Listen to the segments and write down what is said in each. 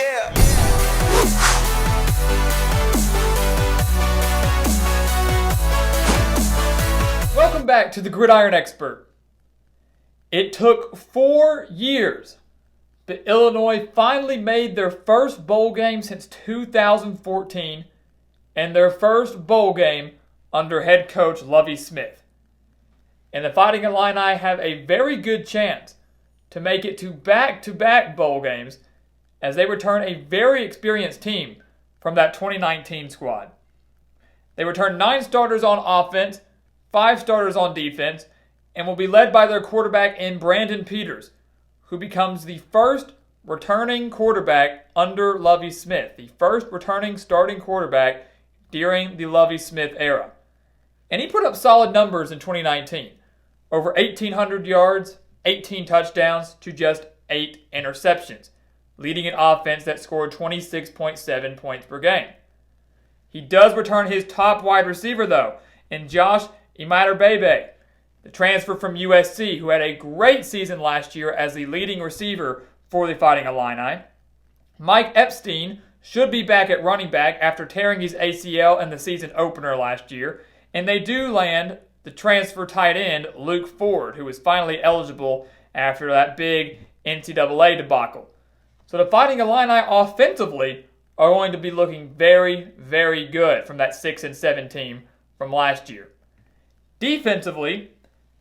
Yeah. Welcome back to the Gridiron Expert. It took 4 years, but Illinois finally made their first bowl game since 2014 and their first bowl game under head coach Lovie Smith. And the Fighting Illini have a very good chance to make it to back-to-back bowl games as they return a very experienced team from that 2019 squad. They return 9 starters on offense, 5 starters on defense, and will be led by their quarterback in Brandon Peters, who becomes the first returning quarterback under Lovie Smith, the first returning starting quarterback during the Lovie Smith era. And he put up solid numbers in 2019. Over 1,800 yards, 18 touchdowns to just 8 interceptions, leading an offense that scored 26.7 points per game. He does return his top wide receiver, though, in Josh Imatorbhebhe, the transfer from USC, who had a great season last year as the leading receiver for the Fighting Illini. Mike Epstein should be back at running back after tearing his ACL in the season opener last year, and they do land the transfer tight end Luke Ford, who was finally eligible after that big NCAA debacle. So the Fighting Illini offensively are going to be looking very, very good from that 6-7 team from last year. Defensively,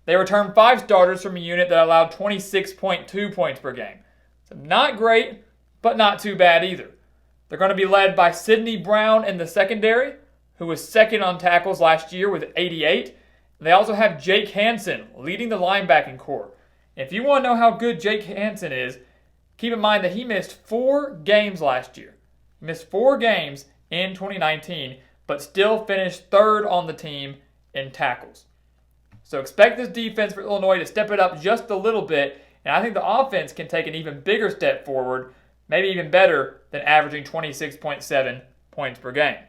they returned 5 starters from a unit that allowed 26.2 points per game. So not great, but not too bad either. They're going to be led by Sidney Brown in the secondary, who was second on tackles last year with 88. They also have Jake Hansen leading the linebacking core. If you want to know how good Jake Hansen is, keep in mind that he missed 4 games last year. He missed 4 games in 2019, but still finished 3rd on the team in tackles. So expect this defense for Illinois to step it up just a little bit, and I think the offense can take an even bigger step forward, maybe even better than averaging 26.7 points per game.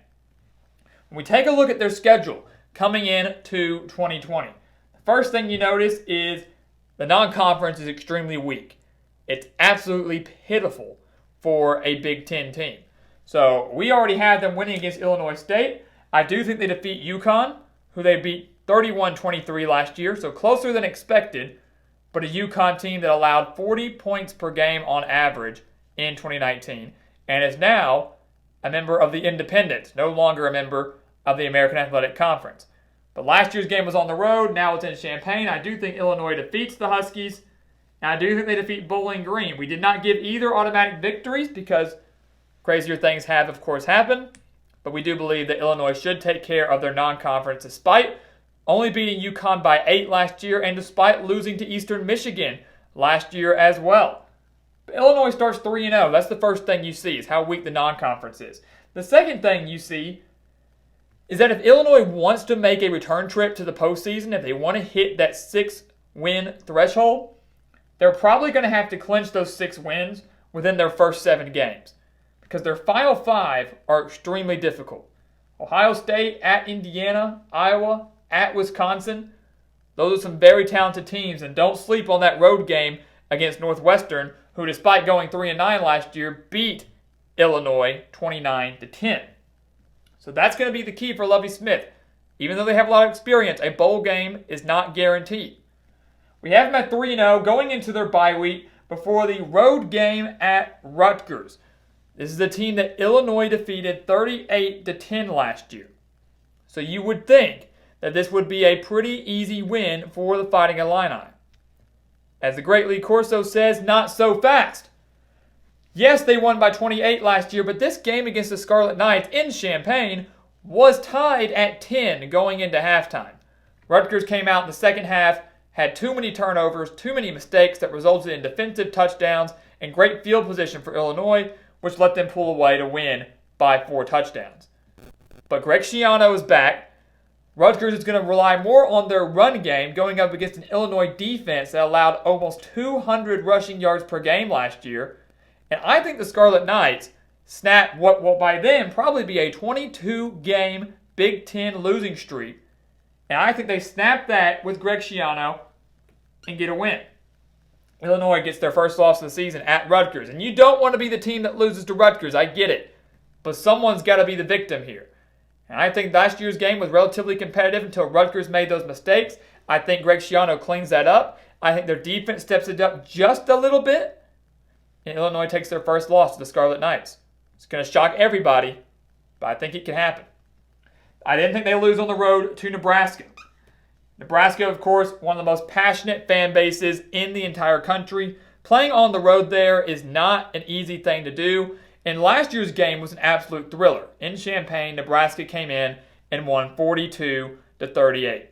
When we take a look at their schedule coming into 2020, the first thing you notice is the non-conference is extremely weak. It's absolutely pitiful for a Big Ten team. So we already had them winning against Illinois State. I do think they defeat UConn, who they beat 31-23 last year, so closer than expected, but a UConn team that allowed 40 points per game on average in 2019 and is now a member of the Independents, no longer a member of the American Athletic Conference. But last year's game was on the road, now it's in Champaign. I do think Illinois defeats the Huskies, and I do think they defeat Bowling Green. We did not give either automatic victories because crazier things have, of course, happened, but we do believe that Illinois should take care of their non-conference despite only beating UConn by 8 last year and despite losing to Eastern Michigan last year as well. But Illinois starts 3-0. That's the first thing you see is how weak the non-conference is. The second thing you see is that if Illinois wants to make a return trip to the postseason, if they want to hit that 6-win threshold, they're probably going to have to clinch those 6 wins within their first 7 games because their final 5 are extremely difficult. Ohio State, at Indiana, Iowa, at Wisconsin. Those are some very talented teams, and don't sleep on that road game against Northwestern, who despite going 3-9 last year, beat Illinois 29-10. So that's going to be the key for Lovie Smith. Even though they have a lot of experience, a bowl game is not guaranteed. We have them at 3-0 going into their bye week before the road game at Rutgers. This is a team that Illinois defeated 38-10 last year. So you would think that this would be a pretty easy win for the Fighting Illini. As the great Lee Corso says, not so fast. Yes, they won by 28 last year, but this game against the Scarlet Knights in Champaign was tied at 10 going into halftime. Rutgers came out in the second half, had too many turnovers, too many mistakes that resulted in defensive touchdowns and great field position for Illinois, which let them pull away to win by 4 touchdowns. But Greg Schiano is back. Rutgers is going to rely more on their run game going up against an Illinois defense that allowed almost 200 rushing yards per game last year. And I think the Scarlet Knights snap what will by then probably be a 22-game Big Ten losing streak. And I think they snap that with Greg Schiano and get a win. Illinois gets their first loss of the season at Rutgers. And you don't want to be the team that loses to Rutgers. I get it. But someone's got to be the victim here. And I think last year's game was relatively competitive until Rutgers made those mistakes. I think Greg Schiano cleans that up. I think their defense steps it up just a little bit. And Illinois takes their first loss to the Scarlet Knights. It's going to shock everybody, but I think it can happen. I didn't think they lose on the road to Nebraska. Nebraska, of course, one of the most passionate fan bases in the entire country. Playing on the road there is not an easy thing to do. And last year's game was an absolute thriller. In Champaign, Nebraska came in and won 42-38.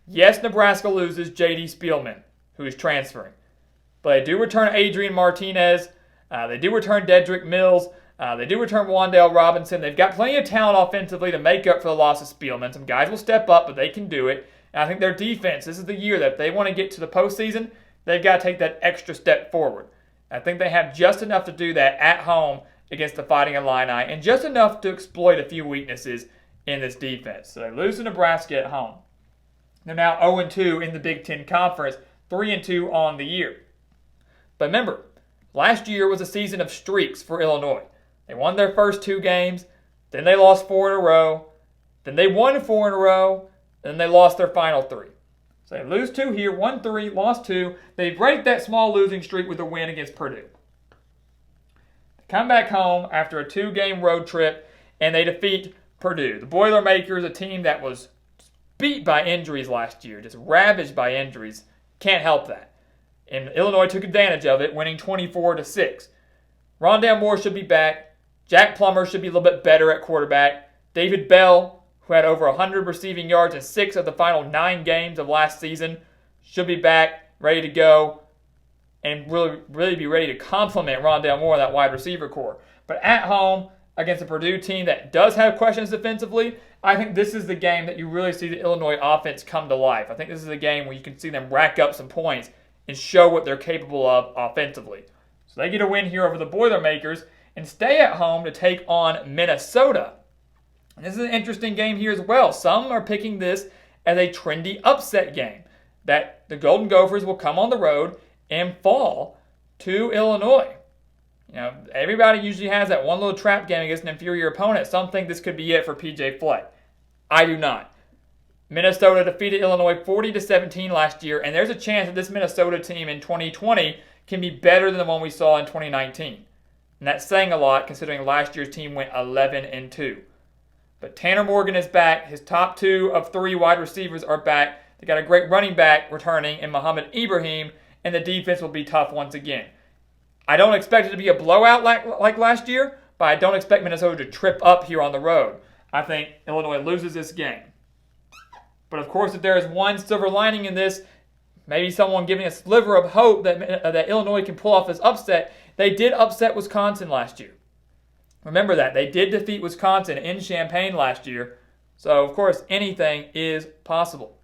Yes, Nebraska loses J.D. Spielman, who is transferring. But they do return Adrian Martinez. They do return Dedrick Mills. They do return Wandale Robinson. They've got plenty of talent offensively to make up for the loss of Spielman. Some guys will step up, but they can do it. And I think their defense, this is the year that if they want to get to the postseason, they've got to take that extra step forward. I think they have just enough to do that at home against the Fighting Illini and just enough to exploit a few weaknesses in this defense. So they lose to Nebraska at home. They're now 0-2 in the Big Ten Conference, 3-2 on the year. But remember, last year was a season of streaks for Illinois. They won their first 2 games, then they lost 4 in a row, then they won 4 in a row, and then they lost their final 3. So they lose 2 here, won 3, lost 2. They break that small losing streak with a win against Purdue. They come back home after a 2-game road trip, and they defeat Purdue. The Boilermakers, a team that was beat by injuries last year, just ravaged by injuries. Can't help that. And Illinois took advantage of it, winning 24-6. Rondale Moore should be back. Jack Plummer should be a little bit better at quarterback. David Bell, who had over 100 receiving yards in 6 of the final 9 games of last season, should be back, ready to go, and really be ready to complement Rondale Moore, that wide receiver core. But at home, against a Purdue team that does have questions defensively, I think this is the game that you really see the Illinois offense come to life. I think this is a game where you can see them rack up some points and show what they're capable of offensively. So they get a win here over the Boilermakers and stay at home to take on Minnesota. And this is an interesting game here as well. Some are picking this as a trendy upset game, that the Golden Gophers will come on the road and fall to Illinois. You know, everybody usually has that one little trap game against an inferior opponent. Some think this could be it for PJ Fleck. I do not. Minnesota defeated Illinois 40-17 last year, and there's a chance that this Minnesota team in 2020 can be better than the one we saw in 2019. And that's saying a lot considering last year's team went 11-2. But Tanner Morgan is back. His top 2 of 3 wide receivers are back. They got a great running back returning in Muhammad Ibrahim, and the defense will be tough once again. I don't expect it to be a blowout like last year, but I don't expect Minnesota to trip up here on the road. I think Illinois loses this game. But of course, if there is one silver lining in this, maybe someone giving a sliver of hope that Illinois can pull off this upset, they did upset Wisconsin last year. Remember that. They did defeat Wisconsin in Champaign last year. So, of course, anything is possible.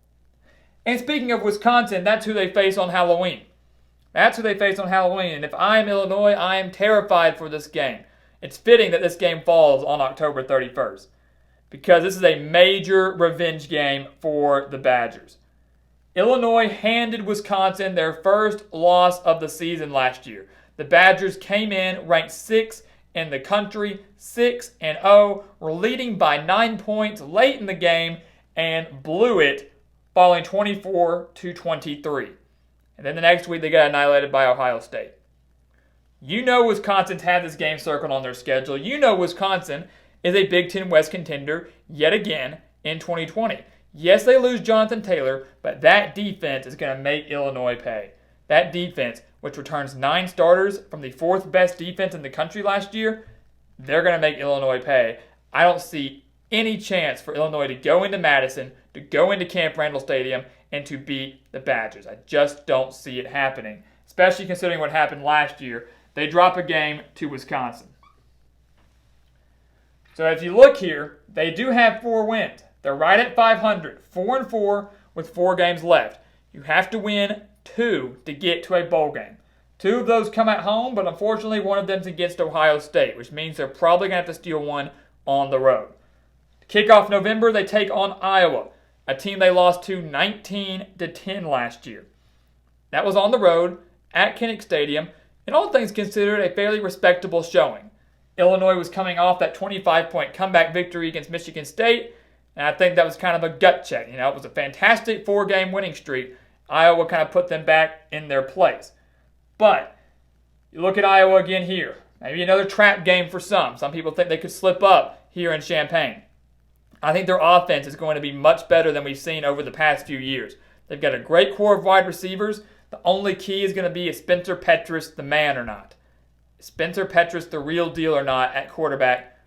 And speaking of Wisconsin, that's who they face on Halloween. That's who they face on Halloween. And if I am Illinois, I am terrified for this game. It's fitting that this game falls on October 31st because this is a major revenge game for the Badgers. Illinois handed Wisconsin their first loss of the season last year. The Badgers came in ranked 6th in the country, 6-0, were leading by 9 points late in the game and blew it, falling 24-23. And then the next week, they got annihilated by Ohio State. You know Wisconsin's had this game circled on their schedule. You know Wisconsin is a Big Ten West contender yet again in 2020. Yes, they lose Jonathan Taylor, but that defense is going to make Illinois pay. That defense, which returns 9 starters from the 4th best defense in the country last year, they're going to make Illinois pay. I don't see any chance for Illinois to go into Madison, to go into Camp Randall Stadium, and to beat the Badgers. I just don't see it happening, especially considering what happened last year. They drop a game to Wisconsin. So if you look here, they do have 4 wins. They're right at 500, 4-4 with 4 games left. You have to win 2 to get to a bowl game. 2 of those come at home, but unfortunately one of them's against Ohio State, which means they're probably going to have to steal one on the road. To kick off November, they take on Iowa, a team they lost to 19-10 last year. That was on the road at Kinnick Stadium, and all things considered, a fairly respectable showing. Illinois was coming off that 25-point comeback victory against Michigan State, and I think that was kind of a gut check. It was a fantastic 4-game winning streak. Iowa kind of put them back in their place. But you look at Iowa again here. Maybe another trap game for some. Some people think they could slip up here in Champaign. I think their offense is going to be much better than we've seen over the past few years. They've got a great core of wide receivers. The only key is going to be, is Spencer Petras the man or not? Is Spencer Petras the real deal or not at quarterback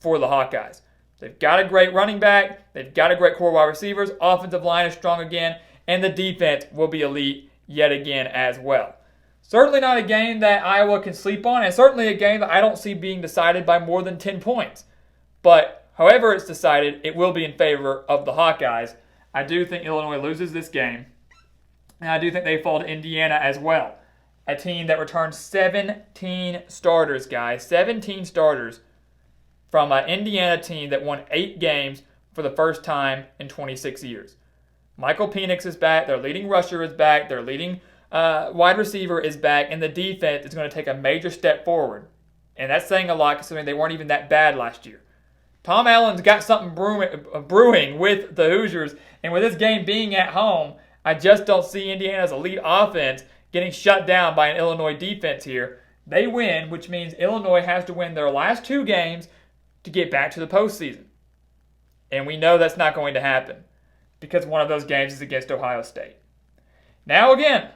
for the Hawkeyes? They've got a great running back. They've got a great core of wide receivers. Offensive line is strong again. And the defense will be elite yet again as well. Certainly not a game that Iowa can sleep on, and certainly a game that I don't see being decided by more than 10 points. But however it's decided, it will be in favor of the Hawkeyes. I do think Illinois loses this game, and I do think they fall to Indiana as well. A team that returned 17 starters, guys. 17 starters from an Indiana team that won 8 games for the first time in 26 years. Michael Penix is back. Their leading rusher is back. Their leading wide receiver is back. And the defense is going to take a major step forward. And that's saying a lot considering they weren't even that bad last year. Tom Allen's got something brewing with the Hoosiers. And with this game being at home, I just don't see Indiana's elite offense getting shut down by an Illinois defense here. They win, which means Illinois has to win their last 2 games to get back to the postseason. And we know that's not going to happen, because one of those games is against Ohio State. Now again,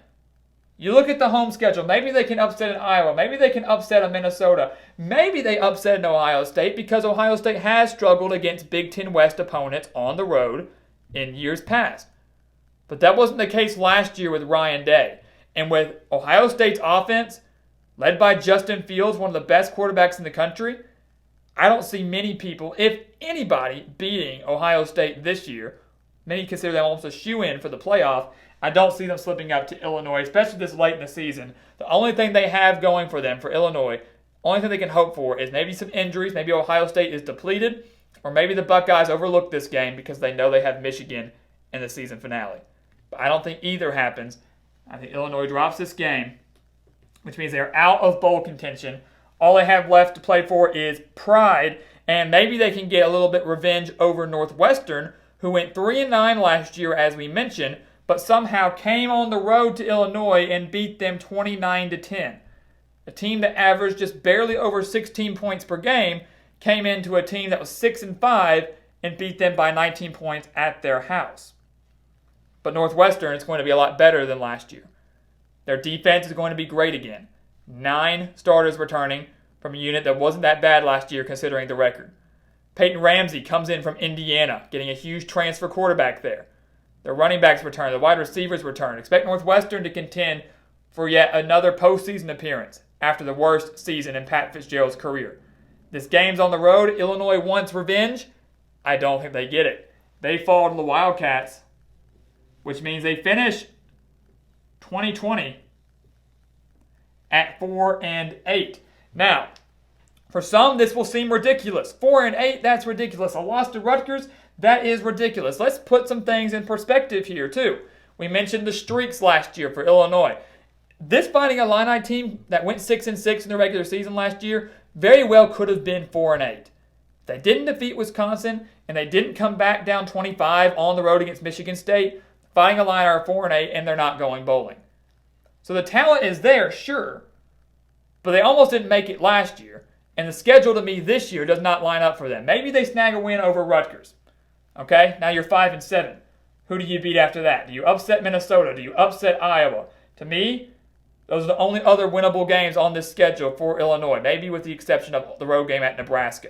you look at the home schedule. Maybe they can upset an Iowa. Maybe they can upset a Minnesota. Maybe they upset an Ohio State, because Ohio State has struggled against Big Ten West opponents on the road in years past. But that wasn't the case last year with Ryan Day. And with Ohio State's offense, led by Justin Fields, one of the best quarterbacks in the country, I don't see many people, if anybody, beating Ohio State this year. Many consider them almost a shoo-in for the playoff. I don't see them slipping up to Illinois, especially this late in the season. The only thing they have going for them, for Illinois, only thing they can hope for is maybe some injuries. Maybe Ohio State is depleted, or maybe the Buckeyes overlook this game because they know they have Michigan in the season finale. But I don't think either happens. I think Illinois drops this game, which means they're out of bowl contention. All they have left to play for is pride, and maybe they can get a little bit revenge over Northwestern, who went 3-9 last year, as we mentioned, but somehow came on the road to Illinois and beat them 29-10. A team that averaged just barely over 16 points per game came into a team that was 6-5 and beat them by 19 points at their house. But Northwestern is going to be a lot better than last year. Their defense is going to be great again. 9 starters returning from a unit that wasn't that bad last year considering the record. Peyton Ramsey comes in from Indiana, getting a huge transfer quarterback there. The running backs return, the wide receivers return. Expect Northwestern to contend for yet another postseason appearance after the worst season in Pat Fitzgerald's career. This game's on the road. Illinois wants revenge. I don't think they get it. They fall to the Wildcats, which means they finish 2020 at 4-8. Now, for some, this will seem ridiculous. 4-8, that's ridiculous. A loss to Rutgers, that is ridiculous. Let's put some things in perspective here, too. We mentioned the streaks last year for Illinois. This Fighting Illini team that went 6-6 in the regular season last year very well could have been 4-8. They didn't defeat Wisconsin, and they didn't come back down 25 on the road against Michigan State. Fighting Illini are 4-8, and they're not going bowling. So the talent is there, sure, but they almost didn't make it last year, and the schedule to me this year does not line up for them. Maybe they snag a win over Rutgers. Okay, now you're 5-7. Who do you beat after that? Do you upset Minnesota? Do you upset Iowa? To me, those are the only other winnable games on this schedule for Illinois, maybe with the exception of the road game at Nebraska.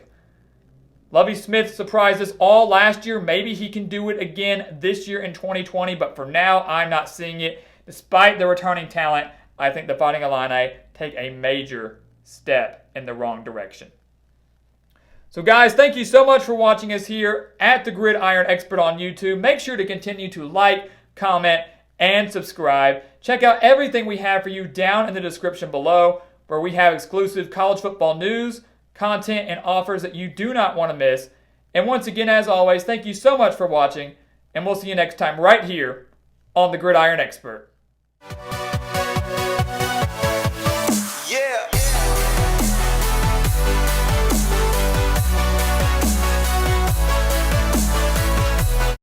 Lovie Smith surprised us all last year. Maybe he can do it again this year in 2020, but for now, I'm not seeing it. Despite the returning talent, I think the Fighting Illini take a major step in the wrong direction. So guys, thank you so much for watching us here at the Gridiron Expert on YouTube. Make sure to continue to like, comment, and subscribe. Check out everything we have for you down in the description below, where we have exclusive college football news, content, and offers that you do not want to miss. And once again, as always, thank you so much for watching, and we'll see you next time right here on the Gridiron Expert.